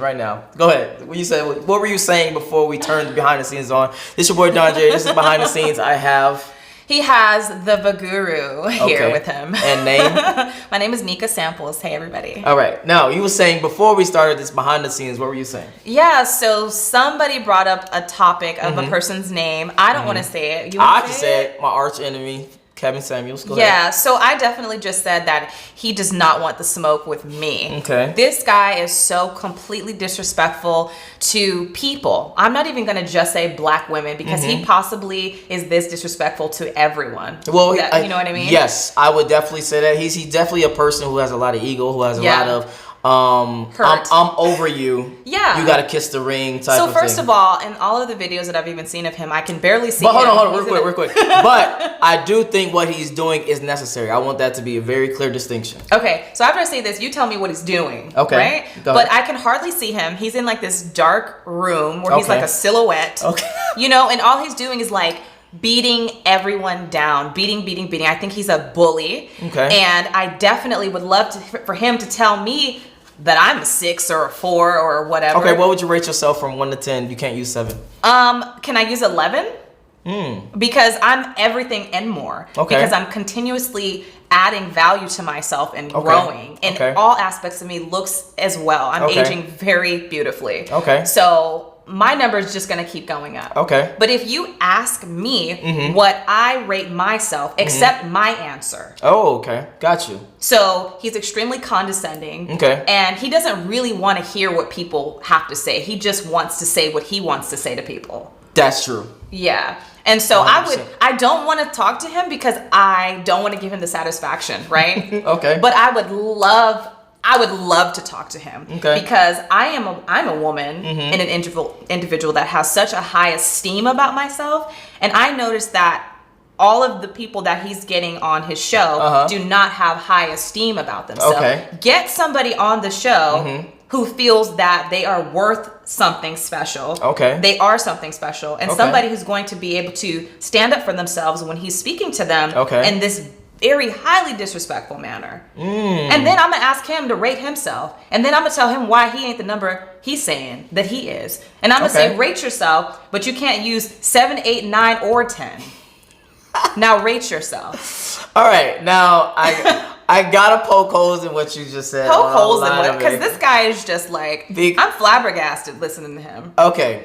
Right now. Go ahead. What were you saying before we turned behind the scenes on? This your boy Don Jaye. This is behind the scenes. I have. He has the Vaguru here with him. And name? My name is Nika Samples. Hey, everybody. All right. Now, you were saying before we started this behind the scenes, what were you saying? Yeah, so somebody brought up a topic of a person's name. I don't want to say it. I just said my arch enemy, Kevin Samuels. Go ahead. Yeah, so I definitely just said that he does not want the smoke with me. Okay. This guy is so completely disrespectful to people. I'm not even going to just say black women because he possibly is this disrespectful to everyone. Well, you know what I mean? Yes, I would definitely say that. He's definitely a person who has a lot of ego, who has a lot of I'm over you. Yeah. You gotta kiss the ring type of thing. So first of all, in all of the videos that I've even seen of him, I can barely see him. But hold on, real quick. But I do think what he's doing is necessary. I want that to be a very clear distinction. Okay, so after I say this, you tell me what he's doing. Okay. Right? But I can hardly see him. He's in like this dark room where he's like a silhouette. Okay. You know, and all he's doing is like beating everyone down, beating. I think he's a bully. Okay. And I definitely would love for him to tell me that I'm a 6 or a 4 or whatever. Okay, what would you rate yourself from 1 to 10? You can't use 7. Can I use 11? Because I'm everything and more. Okay. Because I'm continuously adding value to myself and growing. And all aspects of me looks as well. I'm aging very beautifully. Okay. So my number is just going to keep going up. Okay. But if you ask me what I rate myself, accept my answer. Oh, okay. Got you. So he's extremely condescending. Okay. And he doesn't really want to hear what people have to say. He just wants to say what he wants to say to people. That's true. Yeah. And so 100%. I don't want to talk to him because I don't want to give him the satisfaction, right? Okay. But I would love to talk to him because I'm a woman and an individual that has such a high esteem about myself, and I noticed that all of the people that he's getting on his show do not have high esteem about themselves. Okay. Get somebody on the show who feels that they are worth something special. Okay. They are something special, and somebody who's going to be able to stand up for themselves when he's speaking to them in this very highly disrespectful manner. And then I'm gonna ask him to rate himself, and then I'm gonna tell him why he ain't the number he's saying that he is, and I'm gonna say rate yourself, but you can't use 7, 8, 9, or 10. Now rate yourself. All right, now I gotta poke holes in what you just said. Poke holes in what? Because this guy is just like I'm flabbergasted listening to him. Okay,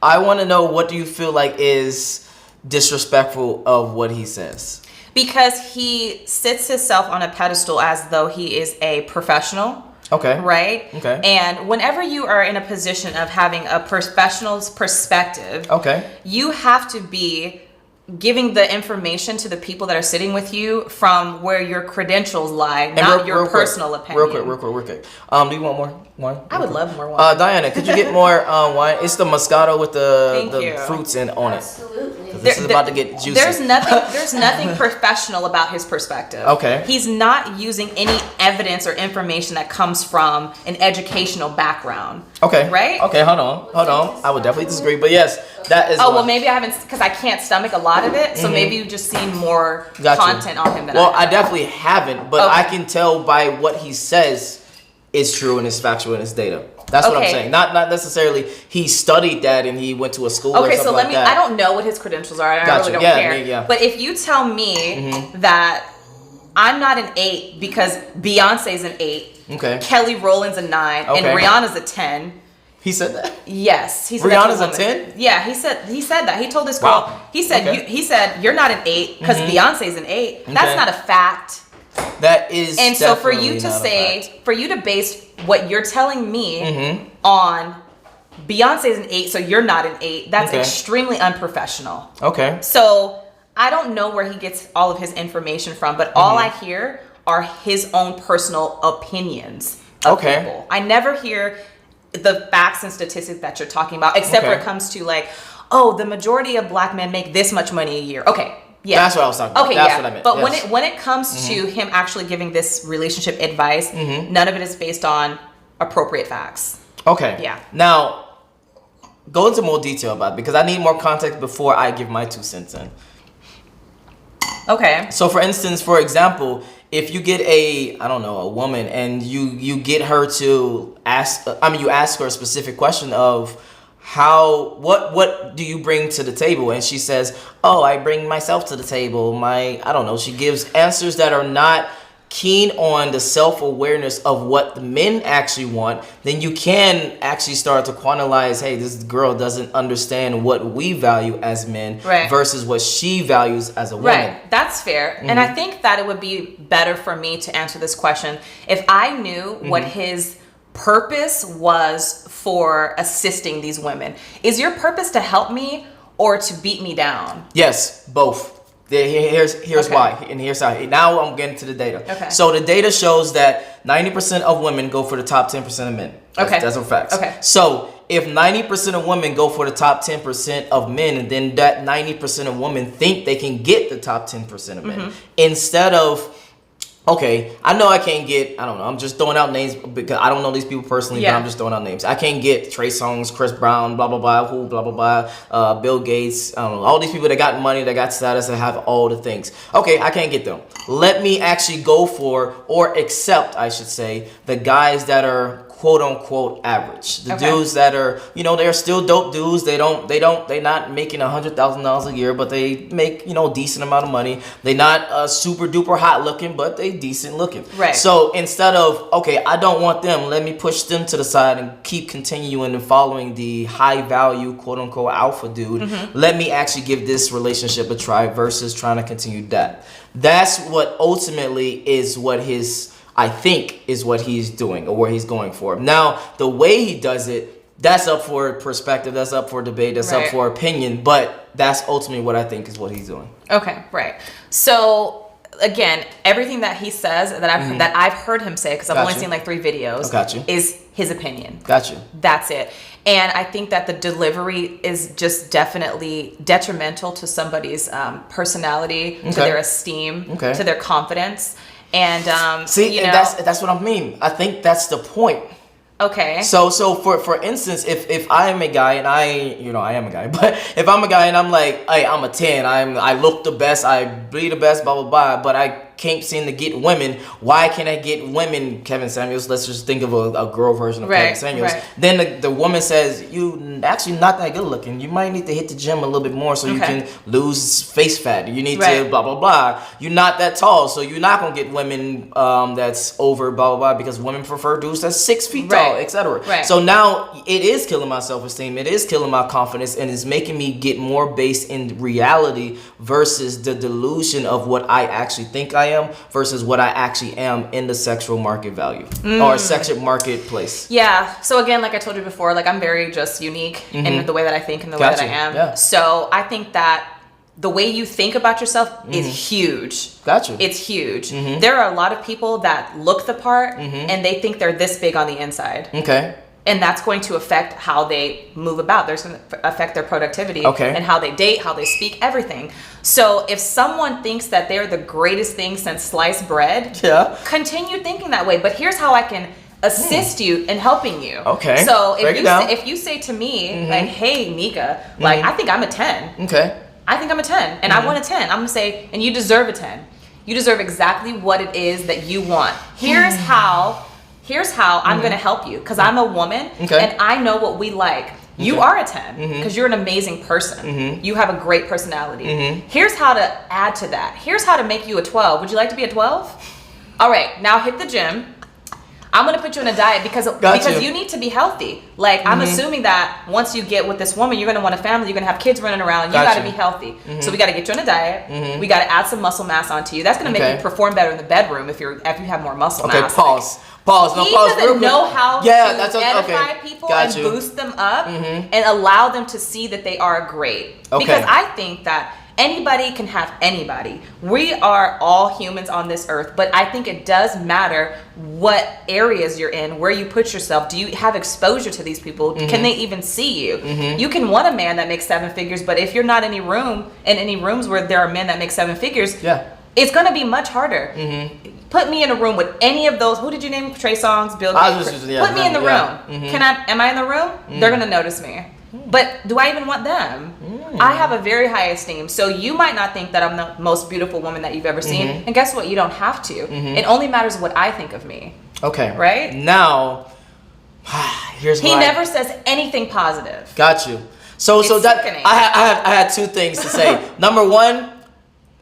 I want to know, what do you feel like is disrespectful of what he says? Because he sits himself on a pedestal as though he is a professional. Okay. Right? Okay. And whenever you are in a position of having a professional's perspective, you have to be giving the information to the people that are sitting with you from where your credentials lie, not your personal opinion. Real quick. Do you want more wine? I would love more wine. Diana, could you get more wine? It's the Moscato with the fruits on it. Absolutely. This is about to get juicy. There's nothing professional about his perspective. Okay. He's not using any evidence or information that comes from an educational background. Okay. Right? Okay, hold on. I would definitely disagree, but yes, that is. Oh, well, maybe I haven't, because I can't stomach a lot of it, so maybe you've just seen more content on him than I definitely haven't, but I can tell by what he says is true and is factual and is data. That's what I'm saying. Not necessarily he studied that and he went to a school or something like that. I don't know what his credentials are. I really don't care. Yeah. But if you tell me that I'm not an 8 because Beyonce's an 8, Kelly Rowland's a 9, and Rihanna's a 10. He said that? Yes. He said Rihanna's a 10? Yeah, he said that. He told this girl, he said you're not an 8 because Beyonce's an 8. That's not a fact. That is. And so for you to say, for you to base what you're telling me on Beyonce's an 8, so you're not an 8, that's extremely unprofessional. Okay. So I don't know where he gets all of his information from, but all I hear are his own personal opinions of people. I never hear the facts and statistics that you're talking about, except when it comes to like, oh, the majority of black men make this much money a year. Okay. Yeah. That's what I was talking about. Okay, that's what I meant. But when it comes to him actually giving this relationship advice, none of it is based on appropriate facts. Okay. Yeah. Now, go into more detail about it because I need more context before I give my 2 cents in. Okay. So for example, if you get a woman and you get her to you ask her a specific question of what do you bring to the table, and she says, oh, I bring myself to the table, she gives answers that are not keen on the self-awareness of what the men actually want, then you can actually start to quantize, hey, this girl doesn't understand what we value as men versus what she values as a woman. Right, that's fair. And I think that it would be better for me to answer this question if I knew what his purpose was for assisting these women. Is your purpose to help me or to beat me down? Yes, both. Here's why, and here's how. Now I'm getting to the data. Okay. So the data shows that 90% of women go for the top 10% of men. That's a fact. Okay. So if 90% of women go for the top 10% of men, and then that 90% of women think they can get the top 10% of men, instead of, okay, I know I can't get, I'm just throwing out names because I don't know these people personally, but I'm just throwing out names. I can't get Trey Songz, Chris Brown, blah, blah, blah, who, blah, blah, blah, Bill Gates, all these people that got money, that got status, that have all the things. Okay, I can't get them. Let me actually go for, or accept, I should say, the guys that are quote unquote average. The dudes that are, they're still dope dudes. They're not making $100,000 a year, but they make, decent amount of money. They're not super duper hot looking, but they decent looking. Right. So instead of, okay, I don't want them, let me push them to the side and keep continuing and following the high value quote unquote alpha dude. Let me actually give this relationship a try versus trying to continue that. That's what ultimately is what I think is what he's doing or where he's going for. Now, the way he does it, that's up for perspective, that's up for debate, that's up for opinion, but that's ultimately what I think is what he's doing. Okay, right. So, again, everything that he says that I've heard him say, because I've only seen like 3 videos, is his opinion. Gotcha. That's it. And I think that the delivery is just definitely detrimental to somebody's personality, to their esteem, to their confidence. And that's what I mean. I think that's the point. Okay. So for instance, if I am a guy and I am a guy, but if I'm a guy and I'm like, hey, I'm a 10, I look the best, I breathe the best, blah blah blah, but I can't seem to get women. Why can't I get women? Kevin Samuels. Let's just think of a girl version of Kevin Samuels. Then the woman says, you actually not that good looking. You might need to hit the gym a little bit more so you can lose face fat. You need to blah blah blah. You're not that tall, so you're not gonna get women that's over blah blah blah, because women prefer dudes that's 6 feet tall, etc. So now it is killing my self-esteem. It is killing my confidence, and it's making me get more based in reality versus the delusion of what I actually think I am versus what I actually am in the sexual market value or sexual marketplace. Yeah. So again, like I told you before, like I'm very just unique in the way that I think and the way that I am. Yeah. So I think that the way you think about yourself is huge. Gotcha. It's huge. There are a lot of people that look the part and they think they're this big on the inside. Okay. And that's going to affect how they move about. There's going to affect their productivity and how they date, how they speak, everything. So if someone thinks that they're the greatest thing since sliced bread, continue thinking that way. But here's how I can assist you in helping you. Okay. So if you say to me, like, hey, Nika, like, I think I'm a 10. Okay. I think I'm a 10 and I want a 10. I'm going to say, and you deserve a 10. You deserve exactly what it is that you want. Here's how I'm going to help you, because I'm a woman and I know what we like. You are a 10 because you're an amazing person. You have a great personality. Here's how to add to that. Here's how to make you a 12. Would you like to be a 12? All right, now hit the gym. I'm going to put you in a diet because you need to be healthy. Like, I'm assuming that once you get with this woman, you're going to want a family, you're going to have kids running around, you got to be healthy. So we got to get you in a diet. We got to add some muscle mass onto you. That's going to make you perform better in the bedroom if you have more muscle mass. Pause. He doesn't know how to edify people and boost them up and allow them to see that they are great. Because I think that anybody can have anybody. We are all humans on this earth, but I think it does matter what areas you're in, where you put yourself. Do you have exposure to these people? Can they even see you? You can want a man that makes 7 figures, but if you're not in any rooms where there are men that make 7 figures, it's going to be much harder. Put me in a room with any of those. Who did you name? Trey Songz, Bill Gates. Put me in the room. Am I in the room? They're going to notice me. But do I even want them? I have a very high esteem. So you might not think that I'm the most beautiful woman that you've ever seen. And guess what? You don't have to. It only matters what I think of me. Okay. Right? Now, here's he never says anything positive. Got you. So that I had two things to say. Number one,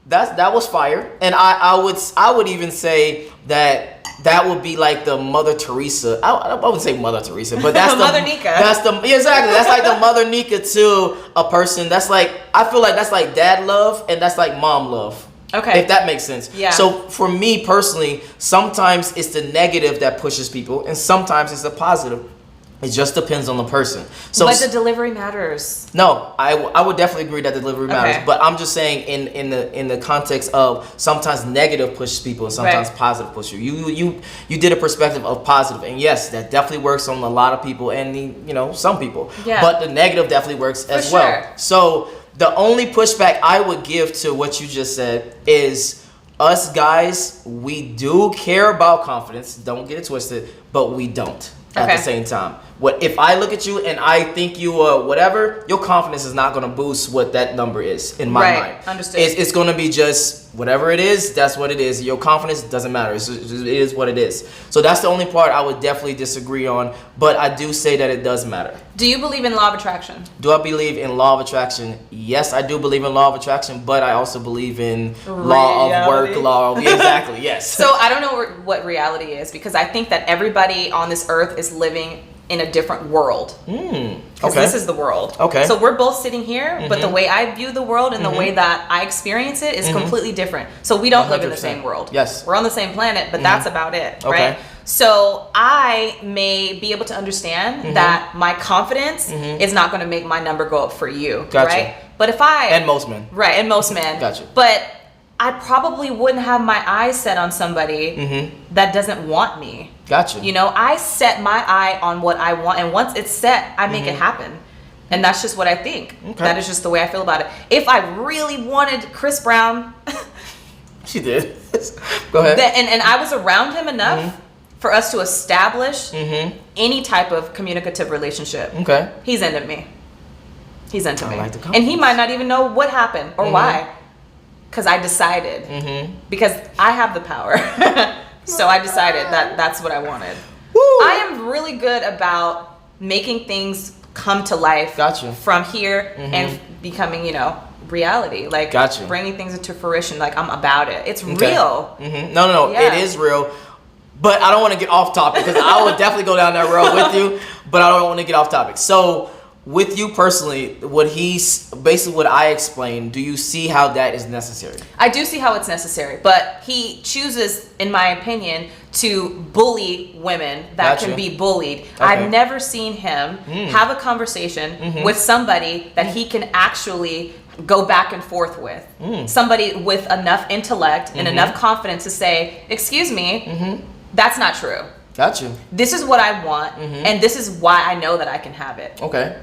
that was fire, and I would even say that would be like the Mother Teresa. I wouldn't say Mother Teresa, but that's the Mother Nika. Exactly. That's like the Mother Nika to a person. That's like, I feel like that's like dad love, and that's like mom love. Okay. If that makes sense. Yeah. So for me personally, sometimes it's the negative that pushes people, and sometimes it's the positive. It just depends on the person. So, but the delivery matters. No, I would definitely agree that delivery matters. Okay. But I'm just saying in the context of sometimes negative pushes people and sometimes positive pushes you. You did a perspective of positive, and yes, that definitely works on a lot of people and some people. Yeah. But the negative definitely works as well. So the only pushback I would give to what you just said is, us guys, we do care about confidence. Don't get it twisted, but we don't. At the same time, if I look at you and I think you whatever, your confidence is not going to boost what that number is in my mind. Understood. It's going to be just whatever it is. That's what it is. Your confidence doesn't matter. It is what it is. So that's the only part I would definitely disagree on. But I do say that it does matter. Do you believe in law of attraction? Do I believe in law of attraction? Yes, I do believe in law of attraction, but I also believe in law of work, exactly, yes. So I don't know what reality is, because I think that everybody on this earth is living in a different world. Because this is the world. Okay. So we're both sitting here, but the way I view the world and the way that I experience it is completely different. So we don't live in the same world. Yes. We're on the same planet, but that's about it, right? So I may be able to understand that my confidence is not going to make my number go up for you, right? But if and most men. Right, and most men. Gotcha. But I probably wouldn't have my eyes set on somebody that doesn't want me. Gotcha. I set my eye on what I want, and once it's set, I make it happen. And that's just what I think. Okay. That is just the way I feel about it. If I really wanted Chris Brown, she did. Go ahead. And I was around him enough for us to establish any type of communicative relationship. Okay. He's into me. He's into me. Like and he might not even know what happened or why. Because I decided. Because I have the power. So I decided that that's what I wanted. Woo! I am really good about making things come to life from here and becoming, reality. Like bringing things into fruition. Like I'm about it. It's real. No. Yeah. It is real. But I don't want to get off topic, because I would definitely go down that road with you. But I don't want to get off topic. So with you personally, what I explained, do you see how that is necessary? I do see how it's necessary, but he chooses, in my opinion, to bully women that can be bullied. Okay. I've never seen him have a conversation with somebody that he can actually go back and forth with. Somebody with enough intellect and enough confidence to say, excuse me, that's not true. Gotcha. This is what I want, and this is why I know that I can have it. Okay.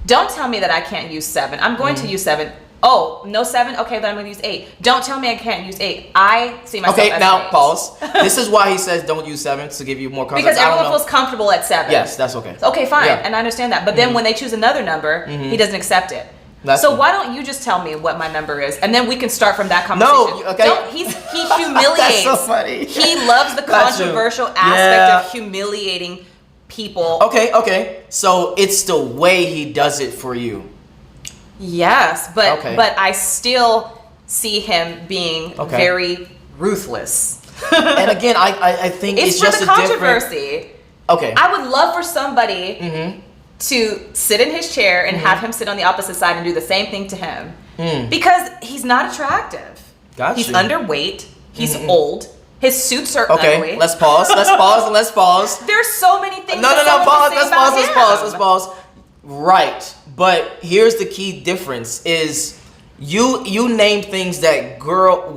Don't tell me that I can't use 7. I'm going to use 7. Oh, no 7? Okay, then I'm going to use 8. Don't tell me I can't use 8. I see myself as now 8. Pause. This is why he says don't use 7, to give you more context. Because everyone feels comfortable at 7. Yes, that's okay. Okay, fine, and I understand that. But then when they choose another number, he doesn't accept it. So why don't you just tell me what my number is, and then we can start from that conversation. No, okay. He humiliates. That's so funny. He loves the controversial aspect of humiliating people. Okay. So it's the way he does it for you. Yes, but I still see him being very ruthless. And again, I think it's just for the controversy. Okay. I would love for somebody to sit in his chair and have him sit on the opposite side and do the same thing to him. Because he's not attractive. Gotcha. He's underweight. He's old. His suits are ugly. Let's pause. Let's pause. There's so many things. Pause. Let's pause. Right. But here's the key difference is You name things that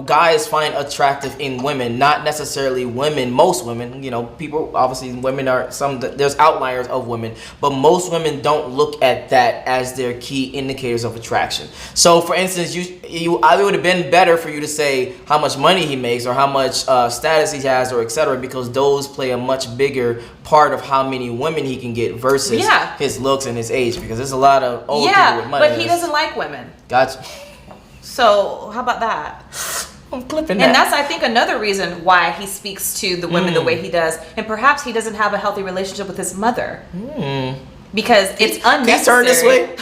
guys find attractive in women, not necessarily women. Most women, you know, people obviously women are there's outliers of women, but most women don't look at that as their key indicators of attraction. So, for instance, you either would have been better for you to say how much money he makes or how much status he has or etc. because those play a much bigger part of how many women he can get versus his looks and his age. Because there's a lot of old people with money. But he doesn't like women. Gotcha. So how about that? I'm clipping that. And that's, I think, another reason why he speaks to the women the way he does. And perhaps he doesn't have a healthy relationship with his mother. Because it's unnecessary. Can you turn this way?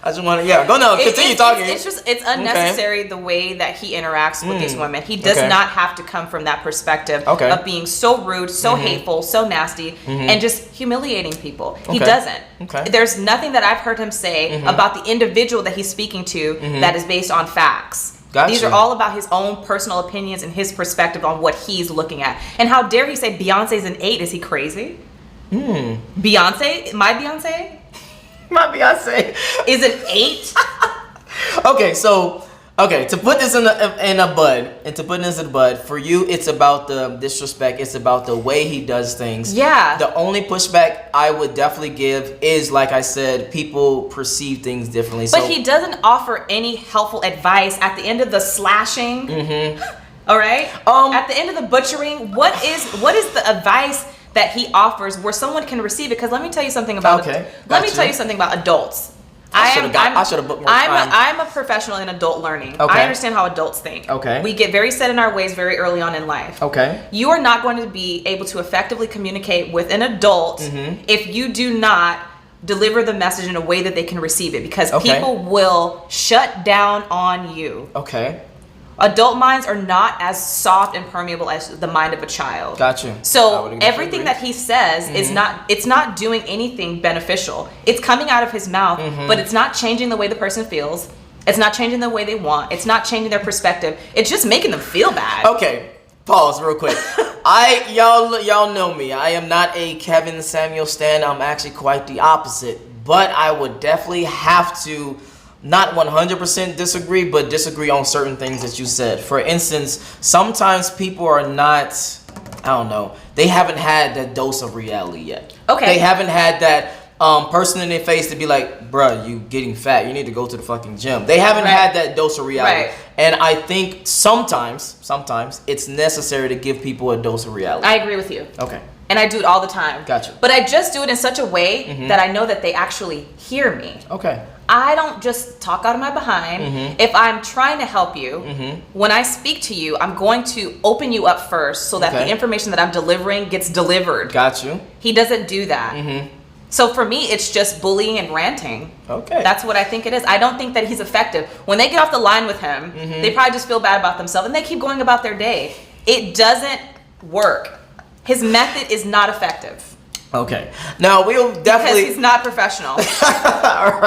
I just want to, go no, continue talking. It's unnecessary the way that he interacts with these women. He does not have to come from that perspective of being so rude, so hateful, so nasty, and just humiliating people. He doesn't. There's nothing that I've heard him say about the individual that he's speaking to that is based on facts. Gotcha. These are all about his own personal opinions and his perspective on what he's looking at. And how dare he say Beyonce's an 8? Is he crazy? Beyonce? My Beyonce? My Beyonce is an 8. To put this in a bud, for you, it's about the disrespect. It's about the way he does things. Yeah. The only pushback I would definitely give is, like I said, people perceive things differently. But he doesn't offer any helpful advice at the end of the slashing. All right. At the end of the butchering, what is the advice that he offers where someone can receive it? Because let me tell you something about tell you something about adults. I should have booked more time. I'm a professional in adult learning. I understand how adults think. We get very set in our ways very early on in life. You are not going to be able to effectively communicate with an adult if you do not deliver the message in a way that they can receive it, because people will shut down on you. Adult minds are not as soft and permeable as the mind of a child. Gotcha. So everything that he says is not doing anything beneficial. It's coming out of his mouth, but it's not changing the way the person feels. It's not changing the way they want. It's not changing their perspective. It's just making them feel bad. Okay. Pause real quick. Y'all know me. I am not a Kevin Samuel stan. I'm actually quite the opposite. But I would definitely have to not 100% disagree, but disagree on certain things that you said. For instance, sometimes people are not, I don't know, they haven't had that dose of reality yet. They haven't had that person in their face to be like, bruh, you getting fat, you need to go to the fucking gym. They haven't had that dose of reality. And I think sometimes it's necessary to give people a dose of reality. I agree with you. And I do it all the time. Gotcha. But I just do it in such a way that I know that they actually hear me. I don't just talk out of my behind. If I'm trying to help you, when I speak to you, I'm going to open you up first so that the information that I'm delivering gets delivered. Got you. He doesn't do that. So for me, it's just bullying and ranting. That's what I think it is. I don't think that he's effective. When they get off the line with him, they probably just feel bad about themselves and they keep going about their day. It doesn't work. His method is not effective. Now we'll definitely, because he's not professional. All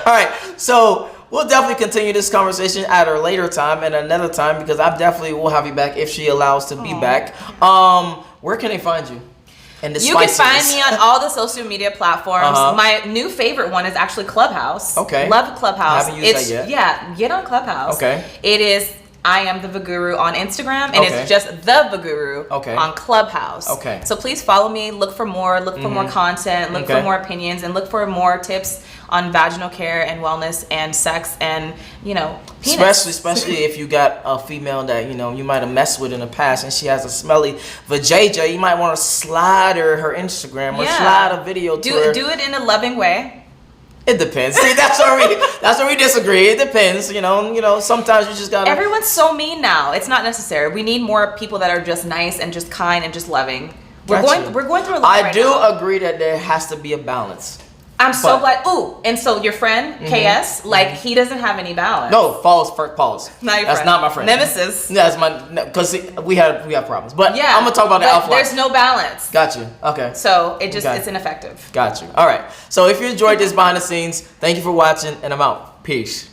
right. So we'll definitely continue this conversation at a later time and another time, because I definitely will have you back if she allows to be back. Where can they find you? You can find me on all the social media platforms. My new favorite one is actually Clubhouse. Love Clubhouse. Haven't used that yet. Yeah, get on Clubhouse. It is I am the Vaguru on Instagram, and it's just the Vaguru on Clubhouse. So please follow me, look for more content, look for more opinions, and look for more tips on vaginal care and wellness and sex and, penis. Especially if you got a female that, you might have messed with in the past and she has a smelly vajayjay, you might want to slide her Instagram or slide a video to her. Do it in a loving way. It depends. See, that's where we disagree. It depends. Sometimes you just gotta. Everyone's so mean now. It's not necessary. We need more people that are just nice and just kind and just loving. We're going through a lot I do agree that there has to be a balance. I'm so glad. Ooh, and so your friend KS, he doesn't have any balance. No, pause. Not your That's friend. not my friend. Nemesis. That's because we have problems. But I'm gonna talk about the alpha. There's no balance. Got you. Okay. So it's ineffective. Got you. All right. So if you enjoyed this behind the scenes, thank you for watching, and I'm out. Peace.